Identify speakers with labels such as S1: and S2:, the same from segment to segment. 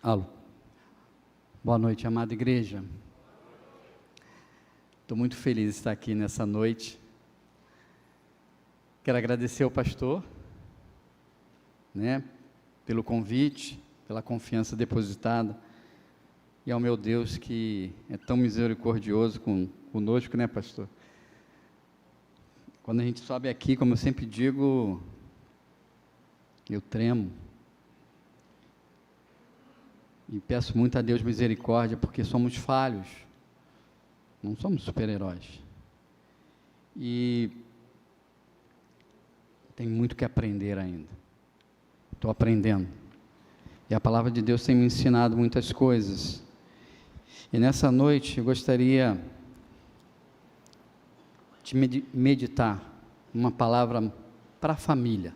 S1: Alô. Boa noite, amada igreja. Estou muito feliz de estar aqui nessa noite. Quero agradecer ao pastor, pelo convite, pela confiança depositada, e ao meu Deus que é tão misericordioso conosco, pastor? Quando a gente sobe aqui, como eu sempre digo, eu tremo. E peço muito a Deus misericórdia, porque somos falhos, não somos super-heróis. E tem muito que aprender ainda. Estou aprendendo. E a palavra de Deus tem me ensinado muitas coisas. E nessa noite eu gostaria de meditar uma palavra para a família.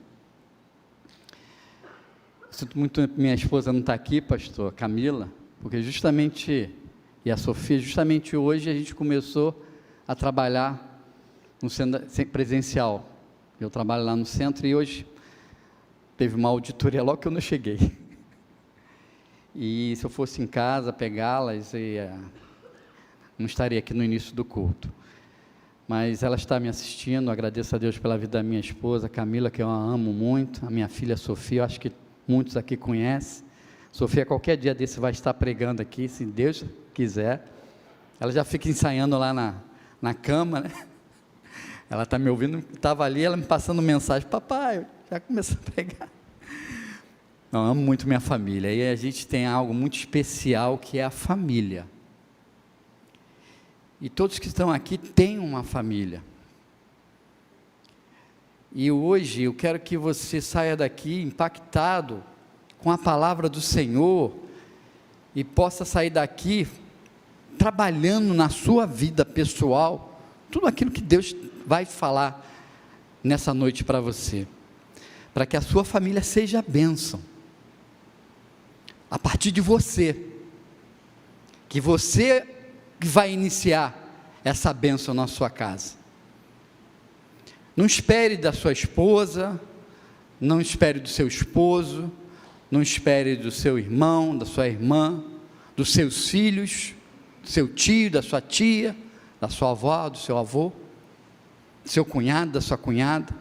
S1: Sinto muito, minha esposa não está aqui, pastor Camila, porque justamente, e a Sofia, justamente hoje a gente começou a trabalhar no centro presencial. Eu trabalho lá no centro e hoje teve uma auditoria logo que eu não cheguei. E se eu fosse em casa pegá-las, não estaria aqui no início do culto. Mas ela está me assistindo, agradeço a Deus pela vida da minha esposa, Camila, que eu a amo muito, a minha filha Sofia, eu acho que muitos aqui conhecem. Sofia, qualquer dia desse vai estar pregando aqui, se Deus quiser. Ela já fica ensaiando lá na cama, Ela está me ouvindo, estava ali, ela me passando mensagem, papai, já começou a pregar. Eu amo muito minha família, e a gente tem algo muito especial, que é a família. E todos que estão aqui têm uma família. E hoje eu quero que você saia daqui impactado com a palavra do Senhor e possa sair daqui trabalhando na sua vida pessoal, tudo aquilo que Deus vai falar nessa noite para você, para que a sua família seja bênção, a partir de você, que você vai iniciar essa bênção na sua casa. Não espere da sua esposa, não espere do seu esposo, não espere do seu irmão, da sua irmã, dos seus filhos, do seu tio, da sua tia, da sua avó, do seu avô, do seu cunhado, da sua cunhada.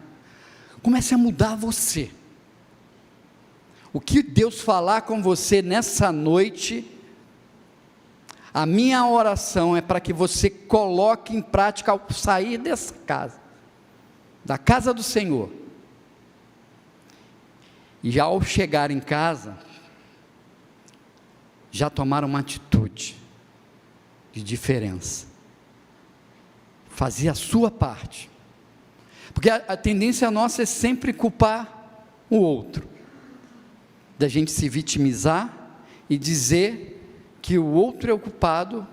S1: Comece a mudar você. O que Deus falar com você nessa noite, a minha oração é para que você coloque em prática ao sair dessa casa, da casa do Senhor, e já ao chegar em casa, já tomar uma atitude de diferença, fazer a sua parte, porque a tendência nossa é sempre culpar o outro, da gente se vitimizar e dizer que o outro é o culpado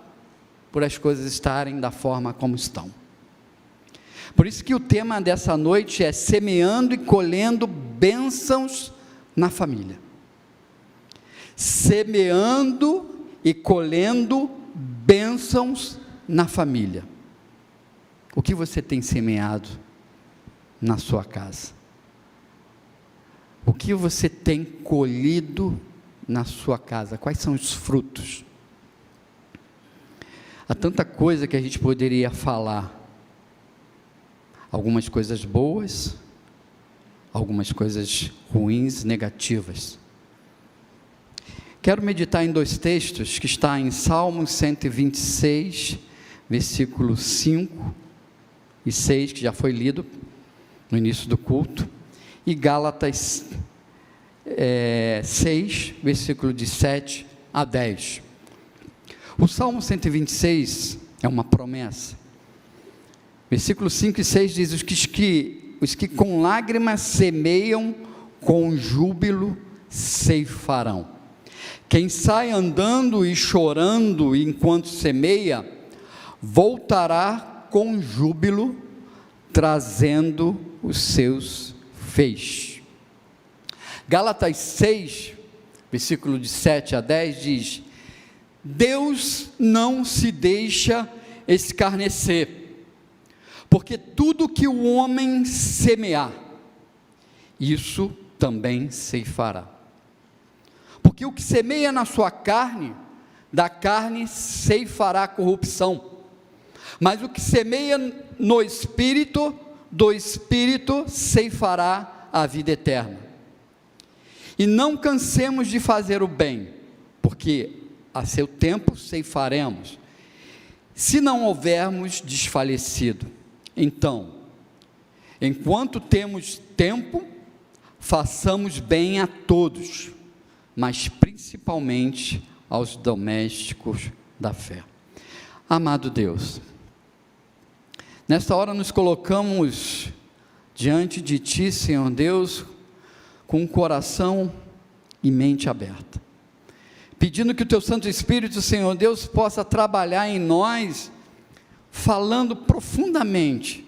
S1: por as coisas estarem da forma como estão. Por isso que o tema dessa noite é semeando e colhendo bênçãos na família. Semeando e colhendo bênçãos na família. O que você tem semeado na sua casa? O que você tem colhido na sua casa? Quais são os frutos? Há tanta coisa que a gente poderia falar. Algumas coisas boas, algumas coisas ruins, negativas. Quero meditar em dois textos, que está em Salmos 126, versículos 5 e 6, que já foi lido no início do culto, e Gálatas 6, versículo de 7 a 10. O Salmo 126 é uma promessa. Versículos 5 e 6 diz, os que com lágrimas semeiam, com júbilo ceifarão. Quem sai andando e chorando enquanto semeia, voltará com júbilo, trazendo os seus feixes. Gálatas 6, versículo de 7 a 10 diz, Deus não se deixa escarnecer, porque tudo que o homem semear, isso também ceifará. Porque o que semeia na sua carne, da carne ceifará corrupção, mas o que semeia no Espírito, do Espírito ceifará a vida eterna. E não cansemos de fazer o bem, porque a seu tempo ceifaremos, se não houvermos desfalecido. Então, enquanto temos tempo, façamos bem a todos, mas principalmente aos domésticos da fé. Amado Deus, nesta hora nos colocamos diante de Ti, Senhor Deus, com o coração e mente aberta, pedindo que o Teu Santo Espírito, Senhor Deus, possa trabalhar em nós, falando profundamente,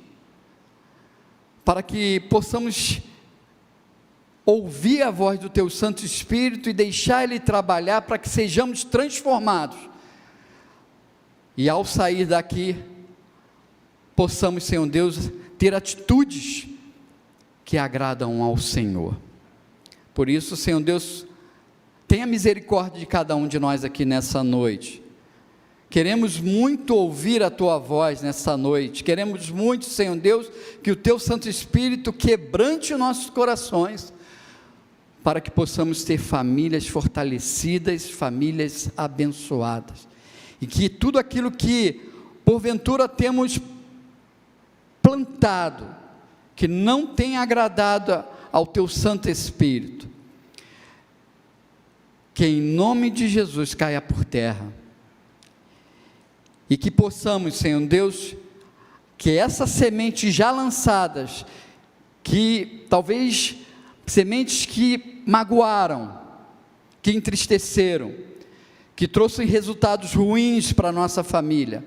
S1: para que possamos ouvir a voz do Teu Santo Espírito e deixar Ele trabalhar para que sejamos transformados, e ao sair daqui, possamos, Senhor Deus, ter atitudes que agradam ao Senhor. Por isso, Senhor Deus, tenha misericórdia de cada um de nós aqui nessa noite. Queremos muito ouvir a Tua voz nessa noite, queremos muito, Senhor Deus, que o Teu Santo Espírito quebrante os nossos corações, para que possamos ter famílias fortalecidas, famílias abençoadas, e que tudo aquilo que porventura temos plantado, que não tem agradado ao Teu Santo Espírito, que em nome de Jesus caia por terra, e que possamos, Senhor Deus, que essas sementes já lançadas, que talvez sementes que magoaram, que entristeceram, que trouxeram resultados ruins para a nossa família,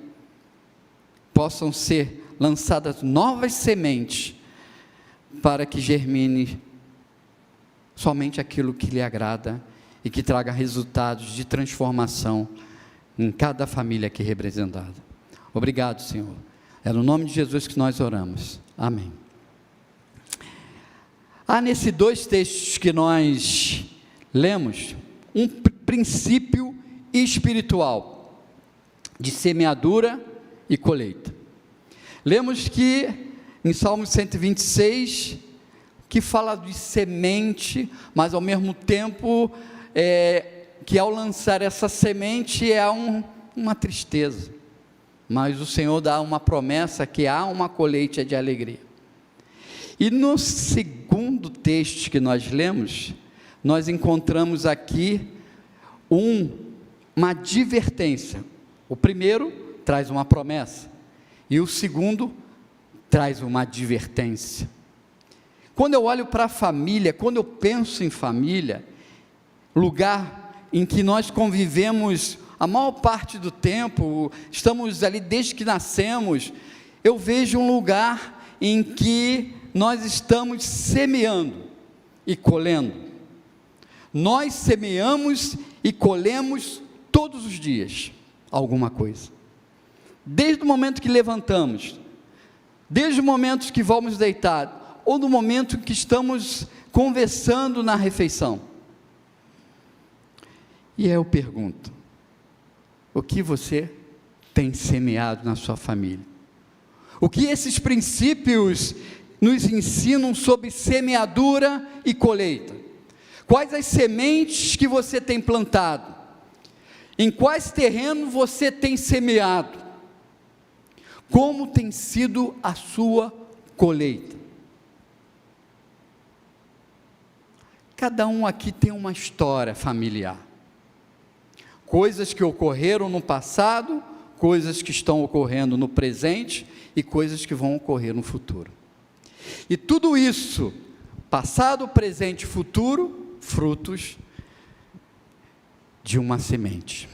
S1: possam ser lançadas novas sementes, para que germine somente aquilo que lhe agrada, e que traga resultados de transformação em cada família aqui representada. Obrigado, Senhor. É no nome de Jesus que nós oramos. Amém. Há nesses dois textos que nós lemos, um princípio espiritual, de semeadura e colheita. Lemos que, em Salmo 126, que fala de semente, mas ao mesmo tempo, que ao lançar essa semente é uma tristeza, mas o Senhor dá uma promessa que há uma colheita de alegria. E no segundo texto que nós lemos, nós encontramos aqui uma advertência. O primeiro traz uma promessa, e o segundo traz uma advertência. Quando eu olho para a família, quando eu penso em família, lugar em que nós convivemos a maior parte do tempo, estamos ali desde que nascemos, eu vejo um lugar em que nós estamos semeando e colhendo. Nós semeamos e colhemos todos os dias alguma coisa, desde o momento que levantamos, desde o momento que vamos deitar, ou no momento que estamos conversando na refeição. E aí eu pergunto, o que você tem semeado na sua família? O que esses princípios nos ensinam sobre semeadura e colheita? Quais as sementes que você tem plantado? Em quais terrenos você tem semeado? Como tem sido a sua colheita? Cada um aqui tem uma história familiar. Coisas que ocorreram no passado, coisas que estão ocorrendo no presente e coisas que vão ocorrer no futuro. E tudo isso, passado, presente e futuro, frutos de uma semente.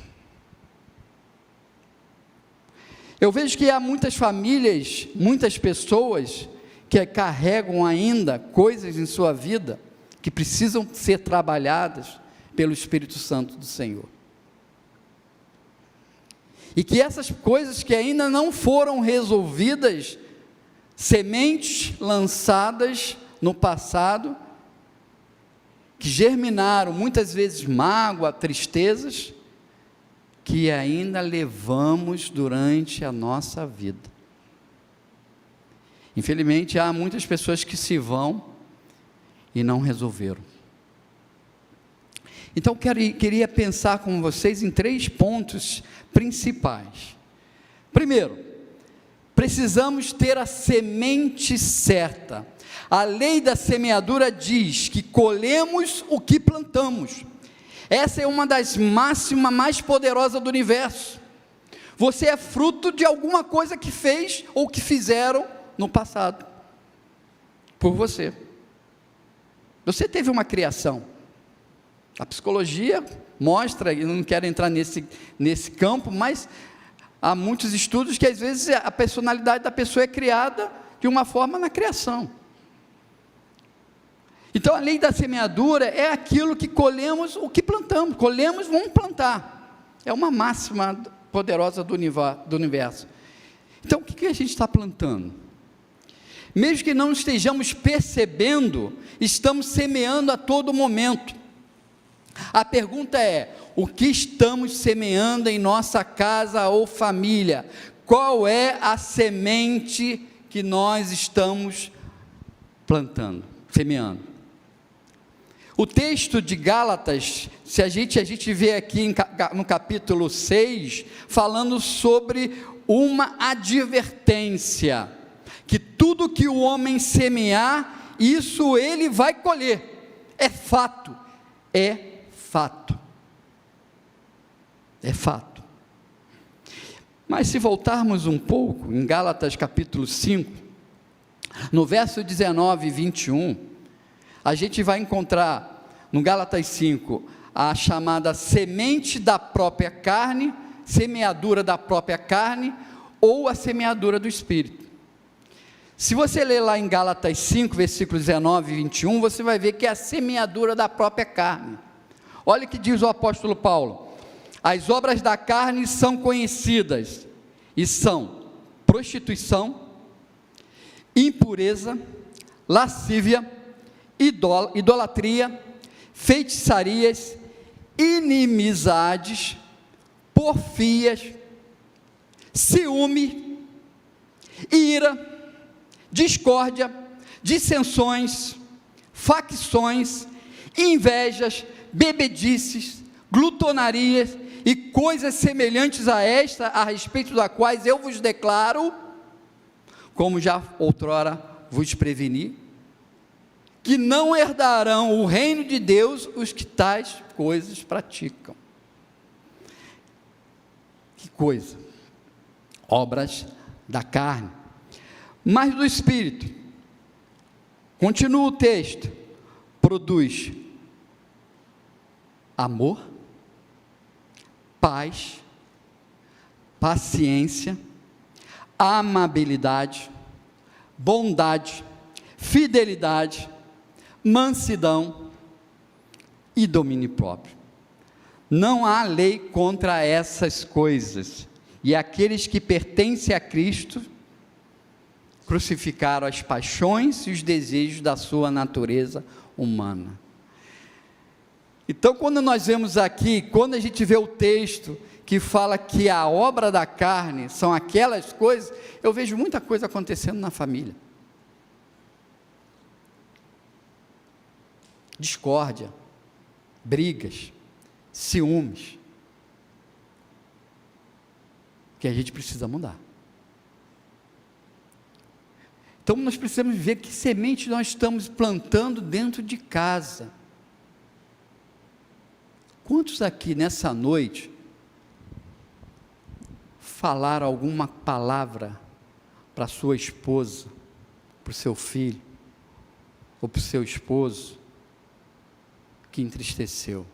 S1: Eu vejo que há muitas famílias, muitas pessoas que carregam ainda coisas em sua vida que precisam ser trabalhadas pelo Espírito Santo do Senhor. E que essas coisas que ainda não foram resolvidas, sementes lançadas no passado, que germinaram muitas vezes mágoa, tristezas, que ainda levamos durante a nossa vida. Infelizmente, há muitas pessoas que se vão e não resolveram. Então, queria pensar com vocês em 3 pontos principais. Primeiro, precisamos ter a semente certa. A lei da semeadura diz que colhemos o que plantamos. Essa é uma das máximas mais poderosas do universo. Você é fruto de alguma coisa que fez ou que fizeram no passado, por você. Você teve uma criação. A psicologia mostra, eu não quero entrar nesse campo, mas há muitos estudos que às vezes a personalidade da pessoa é criada de uma forma na criação. Então a lei da semeadura é aquilo que colhemos, o que plantamos. Colhemos, vamos plantar. É uma máxima poderosa do universo. Então o que a gente está plantando? Mesmo que não estejamos percebendo, estamos semeando a todo momento. A pergunta é: o que estamos semeando em nossa casa ou família? Qual é a semente que nós estamos plantando, semeando? O texto de Gálatas, se a gente vê aqui no capítulo 6, falando sobre uma advertência, que tudo que o homem semear, isso ele vai colher. É fato, é fato. É fato. Mas se voltarmos um pouco, em Gálatas capítulo 5, no verso 19 e 21, a gente vai encontrar, no Gálatas 5, a chamada semente da própria carne, semeadura da própria carne, ou a semeadura do Espírito. Se você ler lá em Gálatas 5, versículos 19 e 21, você vai ver que é a semeadura da própria carne. Olha o que diz o apóstolo Paulo: as obras da carne são conhecidas, e são prostituição, impureza, lascívia, idolatria, feitiçarias, inimizades, porfias, ciúme, ira, discórdia, dissensões, facções, invejas, bebedices, glutonarias e coisas semelhantes a esta, a respeito da quais eu vos declaro, como já outrora vos preveni, que não herdarão o reino de Deus os que tais coisas praticam. Que coisa? Obras da carne. Mas do Espírito, continua o texto, produz amor, paz, paciência, amabilidade, bondade, fidelidade, mansidão e domínio próprio. Não há lei contra essas coisas, e aqueles que pertencem a Cristo crucificaram as paixões e os desejos da sua natureza humana. Então, quando nós vemos aqui, quando a gente vê o texto que fala que a obra da carne são aquelas coisas, eu vejo muita coisa acontecendo na família. Discórdia, brigas, ciúmes, que a gente precisa mudar. Então nós precisamos ver que semente nós estamos plantando dentro de casa. Quantos aqui nessa noite falaram alguma palavra para sua esposa, para o seu filho, ou para o seu esposo, que entristeceu?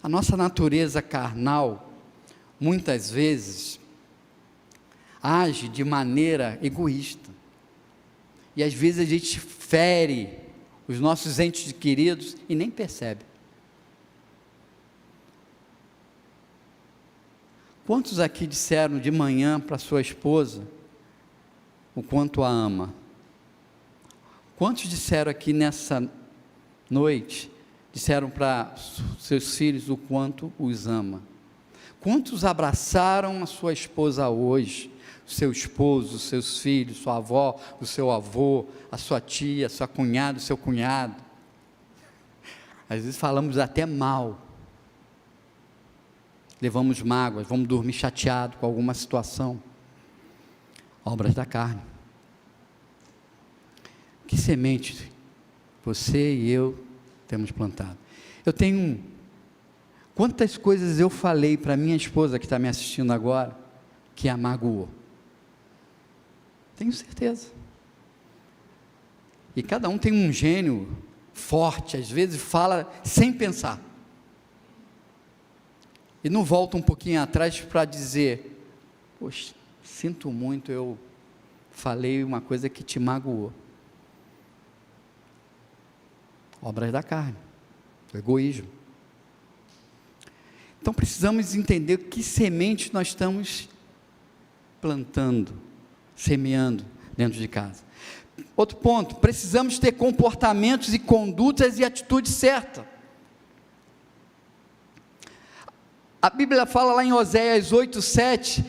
S1: A nossa natureza carnal, muitas vezes, age de maneira egoísta, e às vezes a gente fere os nossos entes queridos e nem percebe. Quantos aqui disseram de manhã para sua esposa o quanto a ama? Quantos disseram aqui nessa noite, disseram para seus filhos o quanto os ama? Quantos abraçaram a sua esposa hoje, o seu esposo, os seus filhos, sua avó, o seu avô, a sua tia, a sua cunhada, o seu cunhado? Às vezes falamos até mal, levamos mágoas, vamos dormir chateado com alguma situação. Obras da carne. Que semente você e eu temos plantado? Quantas coisas eu falei para minha esposa que está me assistindo agora, que a magoou? Tenho certeza. E cada um tem um gênio forte, às vezes fala sem pensar. E não volta um pouquinho atrás para dizer: poxa, sinto muito, eu falei uma coisa que te magoou. Obras da carne, do egoísmo. Então precisamos entender que semente nós estamos plantando, semeando dentro de casa. Outro ponto, precisamos ter comportamentos e condutas e atitudes certas. A Bíblia fala lá em Oséias 8:7,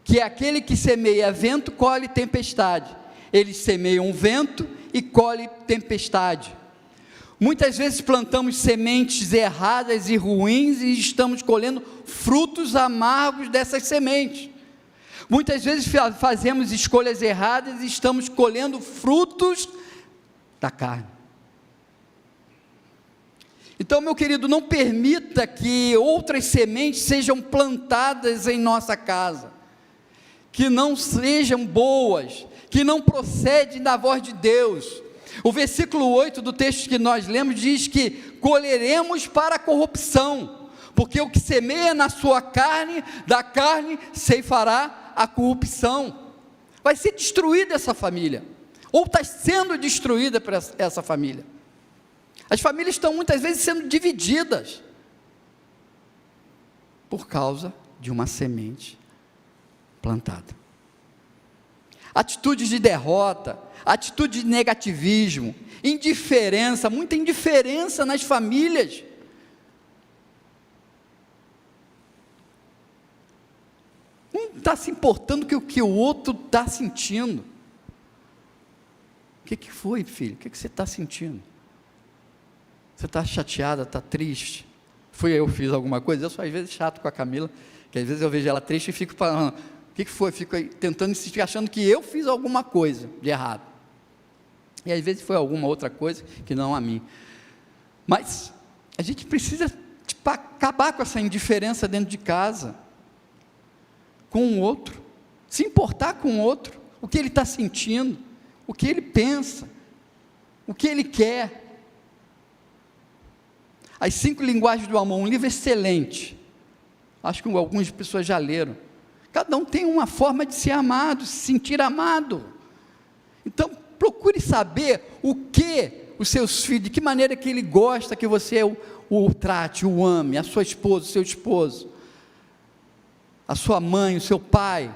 S1: que aquele que semeia vento, colhe tempestade. Eles semeiam vento e colhe tempestade. Muitas vezes plantamos sementes erradas e ruins e estamos colhendo frutos amargos dessas sementes. Muitas vezes fazemos escolhas erradas e estamos colhendo frutos da carne. Então, meu querido, não permita que outras sementes sejam plantadas em nossa casa, que não sejam boas, que não procedem da voz de Deus. O versículo 8 do texto que nós lemos diz que colheremos para a corrupção, porque o que semeia na sua carne, da carne ceifará a corrupção. Vai ser destruída essa família, ou está sendo destruída por essa família. As famílias estão muitas vezes sendo divididas por causa de uma semente plantada. Atitudes de derrota, atitude de negativismo, indiferença, muita indiferença nas famílias. Um está se importando com o que o outro está sentindo. O que foi, filho? O que você está sentindo? Você está chateada, está triste? Eu fiz alguma coisa? Eu sou às vezes chato com a Camila, que às vezes eu vejo ela triste e fico falando: o que foi? Fico aí tentando insistir, achando que eu fiz alguma coisa de errado. E às vezes foi alguma outra coisa que não a mim. Mas a gente precisa acabar com essa indiferença dentro de casa, com o outro, se importar com o outro, o que ele está sentindo, o que ele pensa, o que ele quer. As 5 linguagens do amor, um livro excelente, acho que algumas pessoas já leram. Cada um tem uma forma de ser amado, se sentir amado. Então, procure saber o que os seus filhos, de que maneira que ele gosta que você o trate, o ame, a sua esposa, o seu esposo, a sua mãe, o seu pai,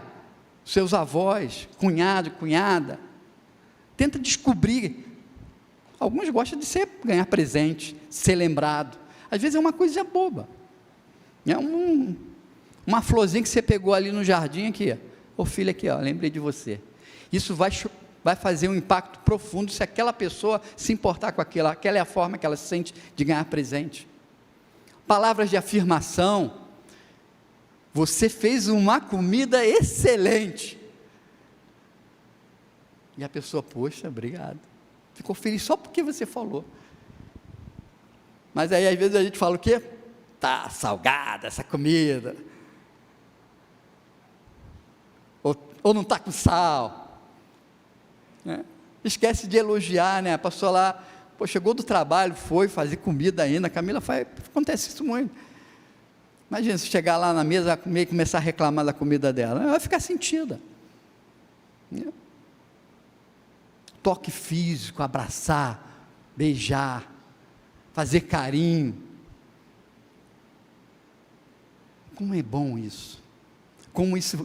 S1: os seus avós, cunhado, cunhada. Tenta descobrir. Alguns gostam de ganhar presente, ser lembrado. Às vezes é uma coisa boba. É uma florzinha que você pegou ali no jardim, aqui, ô filho, aqui, ó, lembrei de você. Isso vai fazer um impacto profundo se aquela pessoa se importar com aquilo. Aquela é a forma que ela se sente de ganhar presente. Palavras de afirmação. Você fez uma comida excelente. E a pessoa, poxa, obrigado. Ficou feliz só porque você falou. Mas aí às vezes a gente fala o quê? Tá salgada essa comida. Ou não está com sal. Né? Esquece de elogiar, né? A pessoa lá, chegou do trabalho, foi fazer comida ainda. A Camila faz, acontece isso muito. Imagina se chegar lá na mesa, comer e começar a reclamar da comida dela. Ela vai ficar sentida. Né? Toque físico, abraçar, beijar, fazer carinho. Como é bom isso. Como isso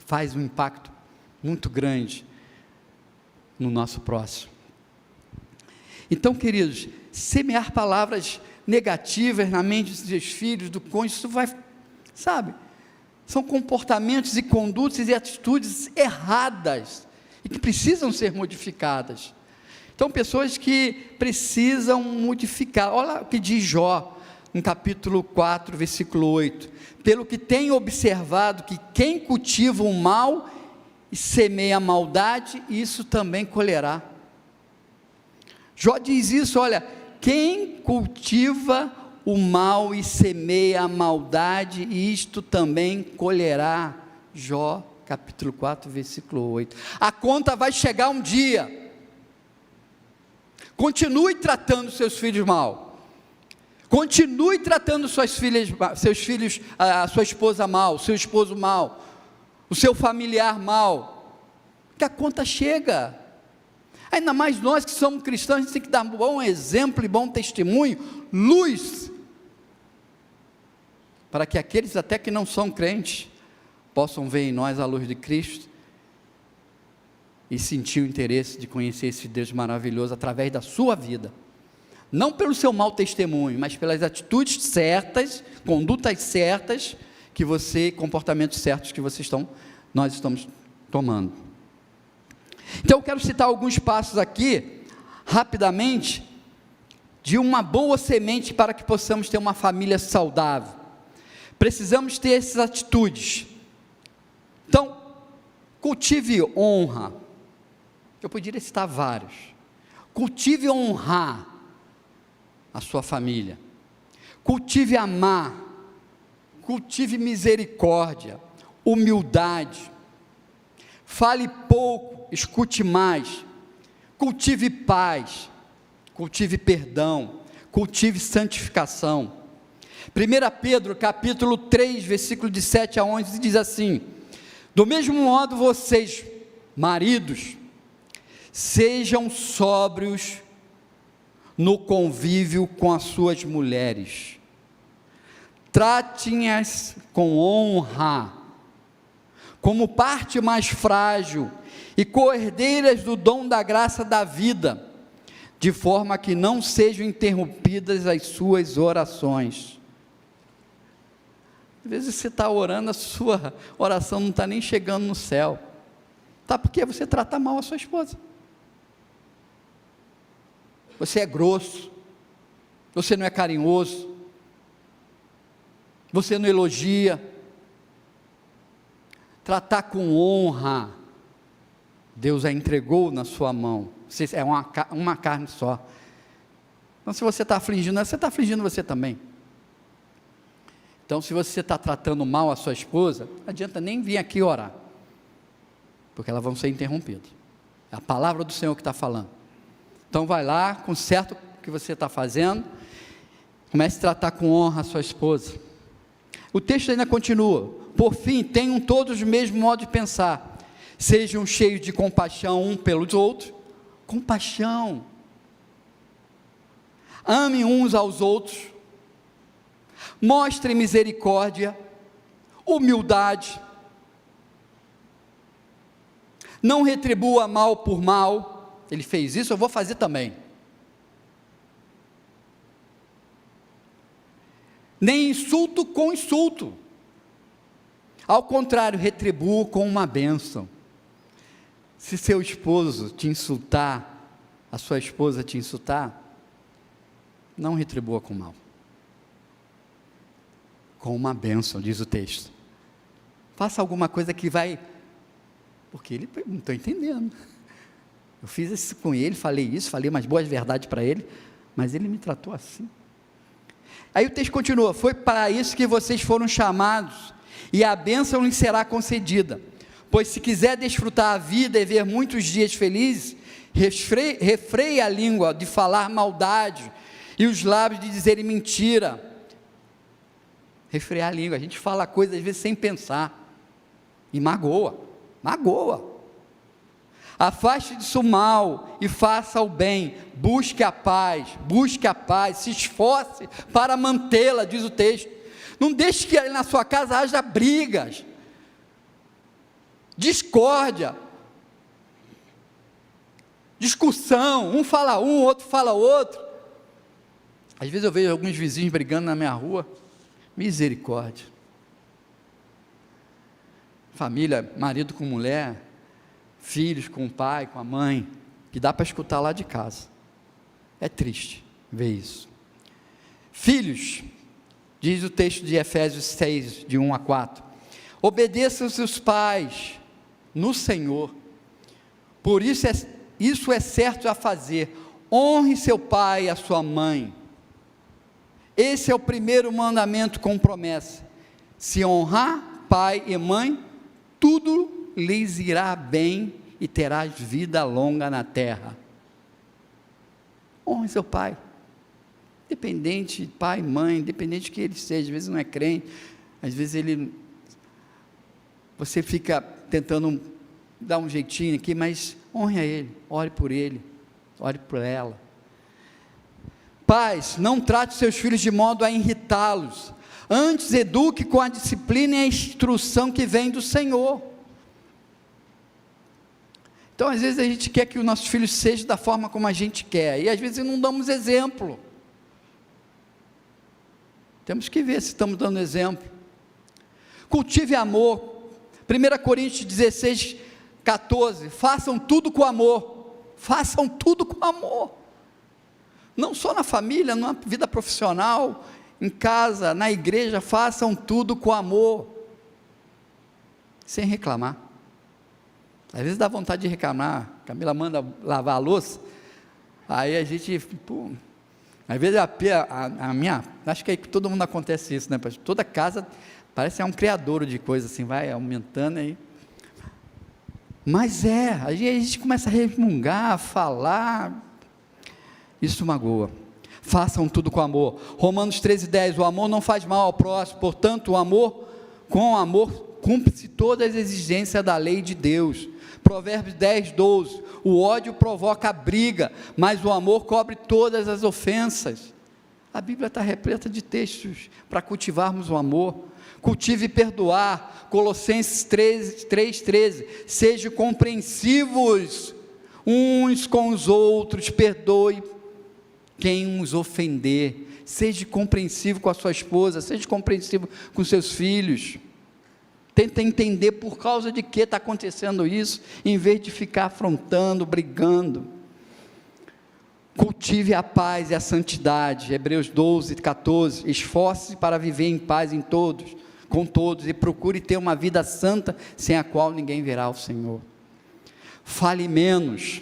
S1: faz um impacto muito grande no nosso próximo. Então, queridos, semear palavras negativas na mente dos seus filhos, do cônjuge, isso vai, sabe, são comportamentos e condutas e atitudes erradas, e que precisam ser modificadas. Então, pessoas que precisam modificar. Olha o que diz Jó, no capítulo 4, versículo 8, pelo que tenho observado que quem cultiva o mal e semeia a maldade, isso também colherá. Jó diz isso, olha, quem cultiva o mal e semeia a maldade, isto também colherá. Jó, capítulo 4, versículo 8. A conta vai chegar um dia. Continue tratando seus filhos mal. Continue tratando suas filhas, seus filhos, a sua esposa mal, o seu esposo mal, o seu familiar mal, que a conta chega. Ainda mais nós que somos cristãos, a gente tem que dar bom exemplo e bom testemunho, luz, para que aqueles até que não são crentes, possam ver em nós a luz de Cristo, e sentir o interesse de conhecer esse Deus maravilhoso, através da sua vida, não pelo seu mau testemunho, mas pelas atitudes certas, condutas certas, comportamentos certos que nós estamos tomando. Então eu quero citar alguns passos aqui, rapidamente, de uma boa semente para que possamos ter uma família saudável. Precisamos ter essas atitudes. Então, cultive honra. Eu poderia citar vários. Cultive honrar a sua família. Cultive amar. Cultive misericórdia, humildade. Fale pouco, escute mais. Cultive paz, cultive perdão, cultive santificação. 1 Pedro, capítulo 3, versículo de 7 a 11, diz assim: do mesmo modo vocês, maridos, sejam sóbrios no convívio com as suas mulheres, tratem-as com honra, como parte mais frágil e co-herdeiras do dom da graça da vida, de forma que não sejam interrompidas as suas orações. Às vezes você está orando, a sua oração não está nem chegando no céu, tá? Porque você trata mal a sua esposa, você é grosso, você não é carinhoso, você não elogia. Tratar com honra, Deus a entregou na sua mão, é uma carne só. Então, se você está afligindo, você está afligindo você também. Então, se você está tratando mal a sua esposa, não adianta nem vir aqui orar, porque elas vão ser interrompidas. É a palavra do Senhor que está falando. Então, vai lá, conserta o que você está fazendo, comece a tratar com honra a sua esposa. O texto ainda continua: por fim, tenham todos o mesmo modo de pensar, sejam cheios de compaixão um pelos outros, compaixão, amem uns aos outros, mostrem misericórdia, humildade, não retribua mal por mal. Ele fez isso, eu vou fazer também. Nem insulto com insulto, ao contrário, retribua com uma bênção. Se seu esposo te insultar, a sua esposa te insultar, não retribua com mal, com uma bênção, diz o texto. Faça alguma coisa que vai, porque ele, não estou entendendo, eu fiz isso com ele, falei umas boas verdades para ele, mas ele me tratou assim. Aí o texto continua: foi para isso que vocês foram chamados, e a bênção lhes será concedida, pois se quiser desfrutar a vida e ver muitos dias felizes, refreie a língua de falar maldade, e os lábios de dizerem mentira. Refrear a língua, a gente fala coisas às vezes sem pensar, e magoa. Afaste disso mal e faça o bem, busque a paz, se esforce para mantê-la, diz o texto. Não deixe que na sua casa haja brigas, discórdia. discussão, um fala um, outro fala outro. Às vezes eu vejo alguns vizinhos brigando na minha rua, misericórdia. Família, marido com mulher, filhos com o pai, com a mãe, que dá para escutar lá de casa. É triste ver isso. Filhos, diz o texto de Efésios 6, de 1 a 4, obedeçam seus pais no Senhor, por isso é certo a fazer, honre seu pai e a sua mãe, esse é o primeiro mandamento com promessa, se honrar pai e mãe, tudo lhes irá bem e terás vida longa na terra. Honre seu pai, independente, pai, mãe, independente que ele seja, às vezes não é crente, às vezes você fica tentando dar um jeitinho aqui, mas honre a ele, ore por ela. Pais, não trate seus filhos de modo a irritá-los, antes eduque com a disciplina e a instrução que vem do Senhor. Então às vezes a gente quer que os nossos filhos sejam da forma como a gente quer, e às vezes não damos exemplo. Temos que ver se estamos dando exemplo. Cultive amor. 1 Coríntios 16, 14, façam tudo com amor, façam tudo com amor, não só na família, na vida profissional, em casa, na igreja, façam tudo com amor, sem reclamar. Às vezes dá vontade de reclamar, Camila manda lavar a louça, aí a gente, às vezes a minha, acho que aí todo mundo acontece isso, né, toda casa parece um criadouro de coisa assim, vai aumentando aí, mas a gente começa a resmungar, a falar, isso magoa. Façam tudo com amor. Romanos 13:10, o amor não faz mal ao próximo, portanto com o amor cumpre-se todas as exigências da lei de Deus. Provérbios 10:12, o ódio provoca briga, mas o amor cobre todas as ofensas. A Bíblia está repleta de textos para cultivarmos o amor. Cultive perdoar, Colossenses 3:13, sejam compreensivos uns com os outros, perdoe quem os ofender, seja compreensivo com a sua esposa, seja compreensivo com seus filhos, tenta entender por causa de que está acontecendo isso, em vez de ficar afrontando, brigando. Cultive a paz e a santidade, Hebreus 12:14, esforce-se para viver em paz com todos, e procure ter uma vida santa, sem a qual ninguém verá o Senhor. Fale menos,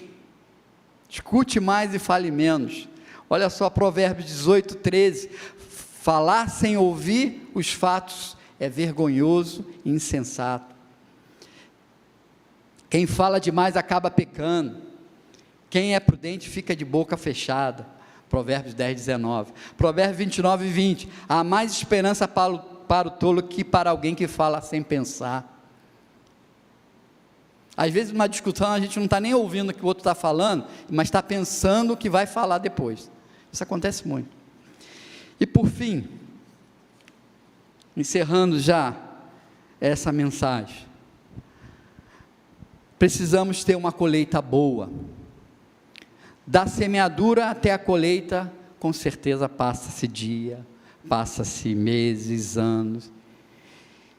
S1: escute mais e fale menos. Olha só, Provérbios 18:13, falar sem ouvir os fatos é vergonhoso e insensato. Quem fala demais acaba pecando, quem é prudente fica de boca fechada. Provérbios 10:19, Provérbios 29:20, há mais esperança para o tolo que para alguém que fala sem pensar. Às vezes numa discussão a gente não está nem ouvindo o que o outro está falando, mas está pensando o que vai falar depois. Isso acontece muito. E por fim, encerrando já essa mensagem, precisamos ter uma colheita boa. Da semeadura até a colheita, com certeza passa-se dia, passa-se meses, anos.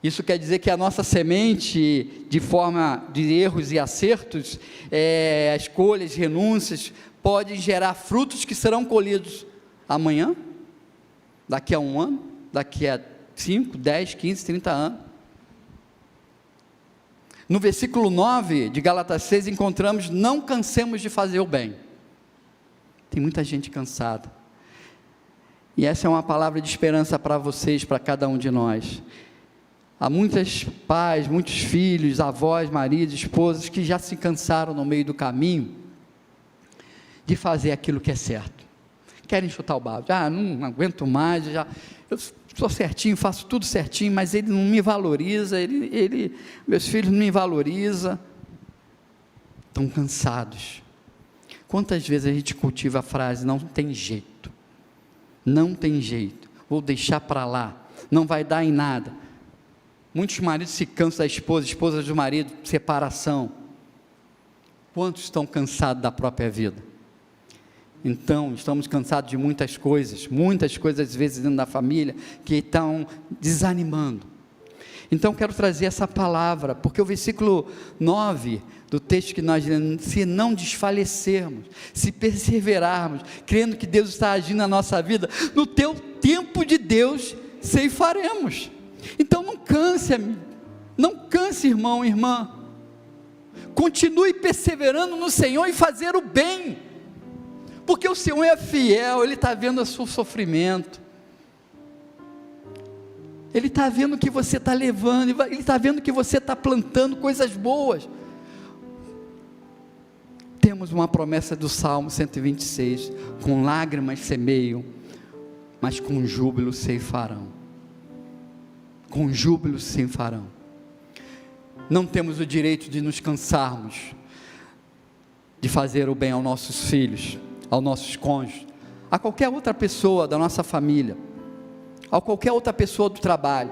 S1: Isso quer dizer que a nossa semente, de forma de erros e acertos, escolhas, renúncias, pode gerar frutos que serão colhidos amanhã, daqui a um ano, daqui a 5, 10, 15, 30 anos. No versículo 9 de Gálatas 6 encontramos, não cansemos de fazer o bem. Tem muita gente cansada, e essa é uma palavra de esperança para vocês, para cada um de nós. Há muitos pais, muitos filhos, avós, maridos, esposas, que já se cansaram no meio do caminho, de fazer aquilo que é certo, querem chutar o balde, não aguento mais, eu sou certinho, faço tudo certinho, mas ele não me valoriza, meus filhos não me valorizam, estão cansados. Quantas vezes a gente cultiva a frase, não tem jeito, vou deixar para lá, não vai dar em nada. Muitos maridos se cansam da esposa do marido, separação. Quantos estão cansados da própria vida? Então, estamos cansados de muitas coisas às vezes dentro da família, que estão desanimando. Então, quero trazer essa palavra, porque o versículo 9 do texto que nós lemos, se não desfalecermos, se perseverarmos, crendo que Deus está agindo na nossa vida, no teu tempo de Deus, ceifaremos. Então, não canse, amigo, não canse, irmão, irmã, continue perseverando no Senhor e fazer o bem, porque o Senhor é fiel, Ele está vendo o seu sofrimento, Ele está vendo que você está levando, Ele está vendo que você está plantando coisas boas. Temos uma promessa do Salmo 126, com lágrimas semeiam, mas com júbilo ceifarão. Com júbilo ceifarão. Não temos o direito de nos cansarmos, de fazer o bem aos nossos filhos, aos nossos cônjuges, a qualquer outra pessoa da nossa família, a qualquer outra pessoa do trabalho,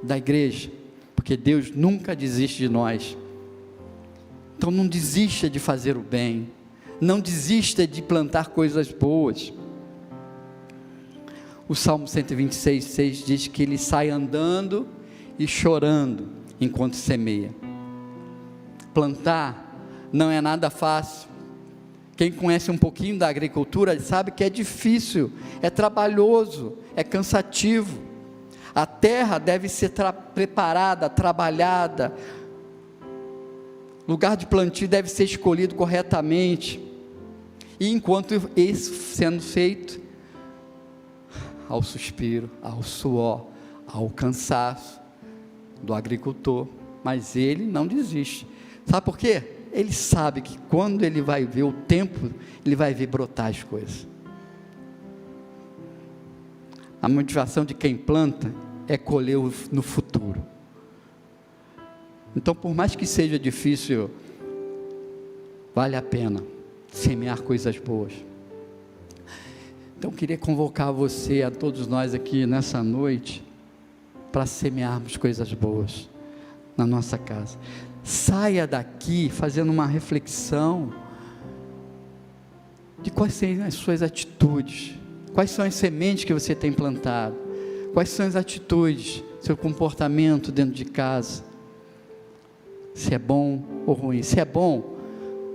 S1: da igreja, porque Deus nunca desiste de nós. Então não desista de fazer o bem, não desista de plantar coisas boas. O Salmo 126:6 diz que ele sai andando e chorando enquanto semeia. Plantar não é nada fácil. Quem conhece um pouquinho da agricultura sabe que é difícil, é trabalhoso, é cansativo. A terra deve ser preparada, trabalhada. Lugar de plantio deve ser escolhido corretamente. E enquanto isso sendo feito, ao suspiro, ao suor, ao cansaço do agricultor, mas ele não desiste. Sabe por quê? Ele sabe que quando ele vai ver o tempo, ele vai ver brotar as coisas. A motivação de quem planta é colher no futuro. Então, por mais que seja difícil, vale a pena semear coisas boas. Então, eu queria convocar você, a todos nós aqui nessa noite, para semearmos coisas boas na nossa casa. Saia daqui fazendo uma reflexão de quais são as suas atitudes, quais são as sementes que você tem plantado, quais são as atitudes, seu comportamento dentro de casa, se é bom ou ruim. Se é bom,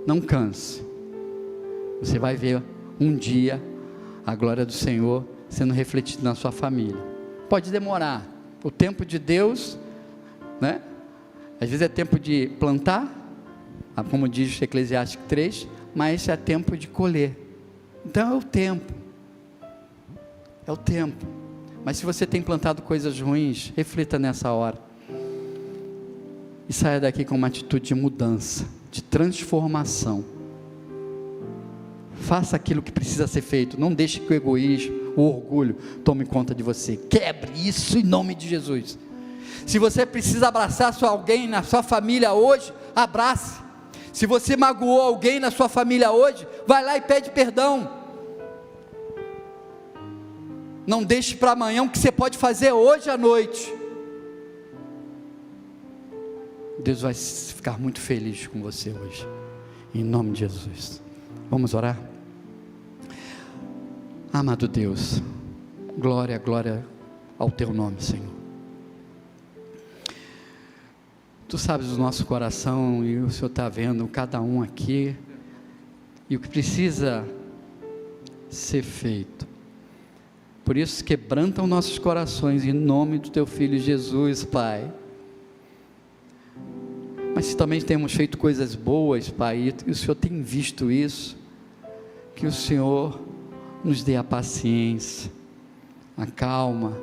S1: não canse, você vai ver um dia a glória do Senhor sendo refletida na sua família. Pode demorar, o tempo de Deus, né? Às vezes é tempo de plantar, como diz Eclesiastes 3, mas é tempo de colher. Então é o tempo, mas se você tem plantado coisas ruins, reflita nessa hora, e saia daqui com uma atitude de mudança, de transformação. Faça aquilo que precisa ser feito, não deixe que o egoísmo, o orgulho tome conta de você. Quebre isso em nome de Jesus. Se você precisa abraçar alguém na sua família hoje, abrace. Se você magoou alguém na sua família hoje, vai lá e pede perdão. Não deixe para amanhã o que você pode fazer hoje à noite. Deus vai ficar muito feliz com você hoje, em nome de Jesus. Vamos orar? Amado Deus, glória, glória ao teu nome, Senhor. Tu sabes o nosso coração, e o Senhor está vendo cada um aqui, e o que precisa ser feito. Por isso quebranta os nossos corações, em nome do teu Filho Jesus, Pai. Mas também temos feito coisas boas, Pai, e o Senhor tem visto isso, que o Senhor nos dê a paciência, a calma,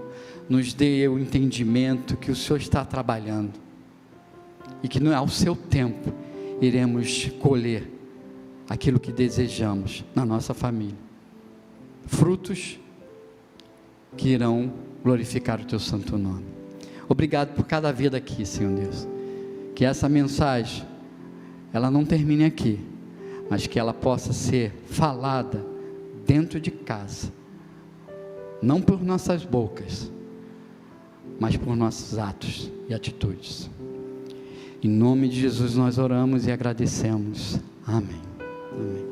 S1: nos dê o entendimento que o Senhor está trabalhando, e que ao seu tempo, iremos colher aquilo que desejamos na nossa família, frutos que irão glorificar o teu santo nome. Obrigado por cada vida aqui, Senhor Deus. Que essa mensagem, ela não termine aqui, mas que ela possa ser falada dentro de casa, não por nossas bocas, mas por nossos atos e atitudes. Em nome de Jesus nós oramos e agradecemos. Amém. Amém.